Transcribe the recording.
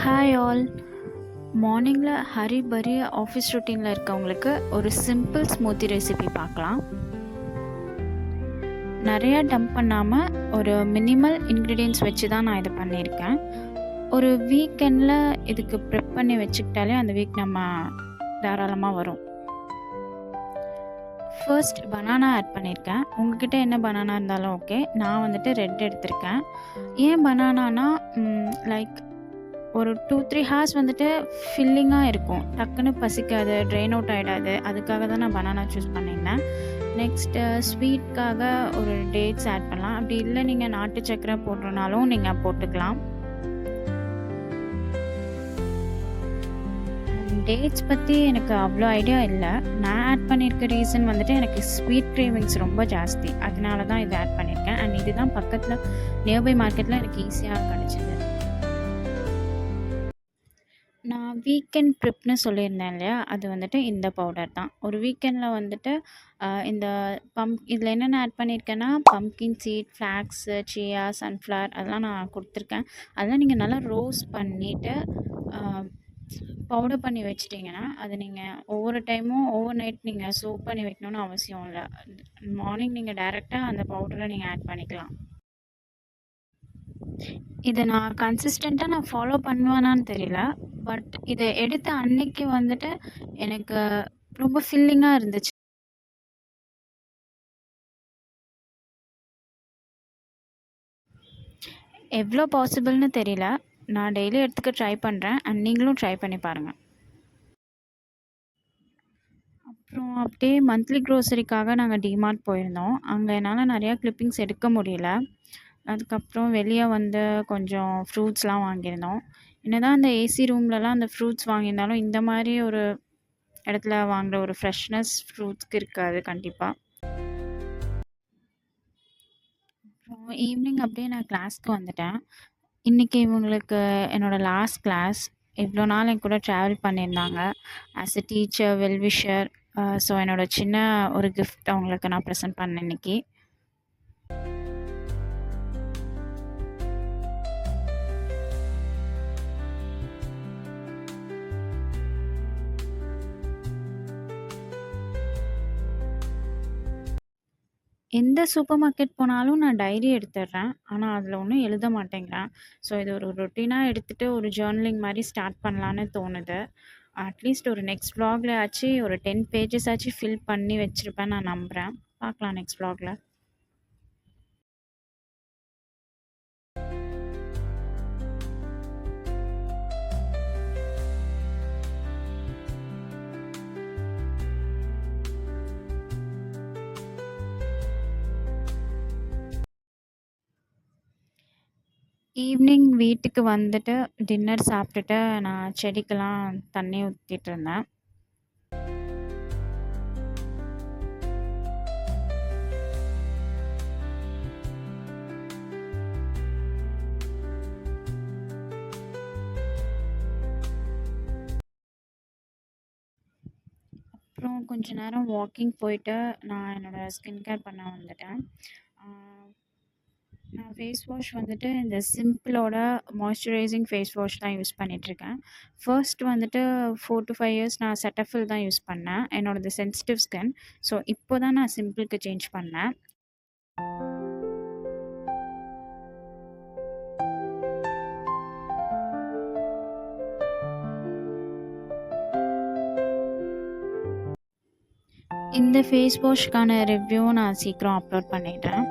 Hi all. மார்னிங்கில் ஹரி பரி office ரொட்டீனில் இருக்கவங்களுக்கு ஒரு சிம்பிள் ஸ்மூத்தி ரெசிபி பார்க்கலாம். நிறையா டம்ப் பண்ணாமல் ஒரு மினிமல் இன்க்ரீடியன்ட்ஸ் வச்சு தான் நான் இதை பண்ணியிருக்கேன். ஒரு வீக்கெண்டில் இதுக்கு ப்ரிப் பண்ணி வச்சுக்கிட்டாலே அந்த வீக் நம்ம தாராளமாக வரும். ஃபர்ஸ்ட் பனானா ஆட் பண்ணியிருக்கேன். உங்ககிட்ட என்ன பனானா இருந்தாலும் ஓகே. நான் வந்துட்டு ரெட் எடுத்திருக்கேன். ஏன் பனானானா லைக் ஒரு 2-3 ஹார்ஸ் வந்துட்டு ஃபில்லிங்காக இருக்கும். டக்குன்னு பசிக்காது, ட்ரெயின் அவுட் ஆகிடாது. அதுக்காக தான் நான் பனானா சூஸ் பண்ணியிருந்தேன். நெக்ஸ்ட்டு ஸ்வீட்காக ஒரு டேட்ஸ் ஆட் பண்ணலாம். அப்படி இல்லை நீங்கள் நாட்டு சக்கரை போடுறனாலும் நீங்கள் போட்டுக்கலாம். டேட்ஸ் பற்றி எனக்கு அவ்வளோ ஐடியா இல்லை. நான் ஆட் பண்ணியிருக்க ரீசன் வந்துட்டு எனக்கு ஸ்வீட் கிரேவிங்ஸ் ரொம்ப ஜாஸ்தி. அதனால தான் இதை ஆட் பண்ணியிருக்கேன். அண்ட் இதுதான் பக்கத்தில் நியர்பை மார்க்கெட்டில் எனக்கு ஈஸியாக கிடச்சிது. நான் வீக்கெண்ட் ப்ரிப்னு சொல்லியிருந்தேன் இல்லையா, அது வந்துட்டு இந்த பவுடர் தான். ஒரு வீக்கெண்டில் வந்துட்டு இந்த இதில் என்னென்ன ஆட் பண்ணியிருக்கேன்னா பம்ப்கின் சீட், ஃப்ளாக்ஸு, சியா, சன்ஃப்ளவர் அதெல்லாம் நான் கொடுத்துருக்கேன். அதெல்லாம் நீங்கள் நல்லா ரோஸ்ட் பண்ணிவிட்டு பவுடர் பண்ணி வச்சிட்டிங்கன்னா அது நீங்கள் ஒவ்வொரு டைமும் ஓவர் நைட் நீங்கள் சோக் பண்ணி வைக்கணும்னு அவசியம் இல்லை. மார்னிங் நீங்கள் டைரெக்டாக அந்த பவுடரை நீங்கள் ஆட் பண்ணிக்கலாம். இதை நான் கன்சிஸ்டண்ட்டாக நான் ஃபாலோ பண்ணுவேனான்னு தெரியல. பட் இதை எடுத்த அன்னைக்கு வந்துட்டு எனக்கு ரொம்ப ஃபில்லிங்காக இருந்துச்சு. எவ்வளோ பாசிபிள்னு தெரியல. நான் டெய்லி எடுத்துக்க ட்ரை பண்ணுறேன். அண்ட் நீங்களும் ட்ரை பண்ணி பாருங்கள். அப்புறம் அப்படியே மந்த்லி க்ரோசரிக்காக நாங்கள் டிமார்ட் போயிருந்தோம். அங்கே என்னால் நிறையா கிளிப்பிங்ஸ் எடுக்க முடியல. அதுக்கப்புறம் வெளியே வந்து கொஞ்சம் ஃப்ரூட்ஸ்லாம் வாங்கியிருந்தோம். என்னதான் அந்த ஏசி ரூம்லலாம் அந்த ஃப்ரூட்ஸ் வாங்கியிருந்தாலும் இந்த மாதிரி ஒரு இடத்துல வாங்குற ஒரு ஃப்ரெஷ்னஸ் ஃப்ரூட்ஸ்க்கு இருக்காது கண்டிப்பாக. அப்புறம் ஈவினிங் அப்படியே நான் கிளாஸ்க்கு வந்துட்டேன். இன்றைக்கி இவங்களுக்கு என்னோடய லாஸ்ட் கிளாஸ். இவ்வளோ நாள் என் கூட ட்ராவல் பண்ணியிருந்தாங்க. As a teacher, well-wisher. So என்னோடய சின்ன ஒரு கிஃப்ட் அவங்களுக்கு நான் ப்ரெசென்ட் பண்ணேன் இன்றைக்கி. எந்த சூப்பர் மார்க்கெட் போனாலும் நான் டைரி எடுத்துடுறேன். ஆனால் அதில் ஒன்றும் எழுத மாட்டேங்கிறேன். ஸோ இது ஒரு ரொட்டீனாக எடுத்துகிட்டு ஒரு ஜேர்னலிங் மாதிரி ஸ்டார்ட் பண்ணலான்னு தோணுது. அட்லீஸ்ட் ஒரு நெக்ஸ்ட் வ்ளாகில் ஆச்சு ஒரு 10 பேஜஸ் ஆச்சு ஃபில் பண்ணி வச்சுருப்பேன் நான் நம்புகிறேன். பார்க்கலாம் நெக்ஸ்ட் வ்ளாகில். ஈவினிங் வீட்டுக்கு வந்துட்டு டின்னர் சாப்பிட்டுட்டு நான் செடிக்கெல்லாம் தண்ணி ஊற்றிட்டு இருந்தேன். அப்புறம் கொஞ்ச நேரம் வாக்கிங் போயிட்டு நான் என்னோடய ஸ்கின் கேர் பண்ண வந்துட்டேன். நான் ஃபேஸ் வாஷ் வந்துட்டு இந்த சிம்பிளோட மாய்ஸ்சரைசிங் ஃபேஸ் வாஷ் தான் யூஸ் பண்ணிகிட்ருக்கேன். ஃபர்ஸ்ட் வந்துட்டு 4 to 5 இயர்ஸ் நான் செட்டஃபில் தான் யூஸ் பண்ணேன். என்னோடது சென்சிட்டிவ் ஸ்கின். ஸோ இப்போ தான் நான் சிம்பிளுக்கு சேஞ்ச் பண்ணேன். இந்த ஃபேஸ் வாஷ்க்கான ரிவ்யூ நான் சீக்கிரம் அப்லோட் பண்ணிடுறேன்.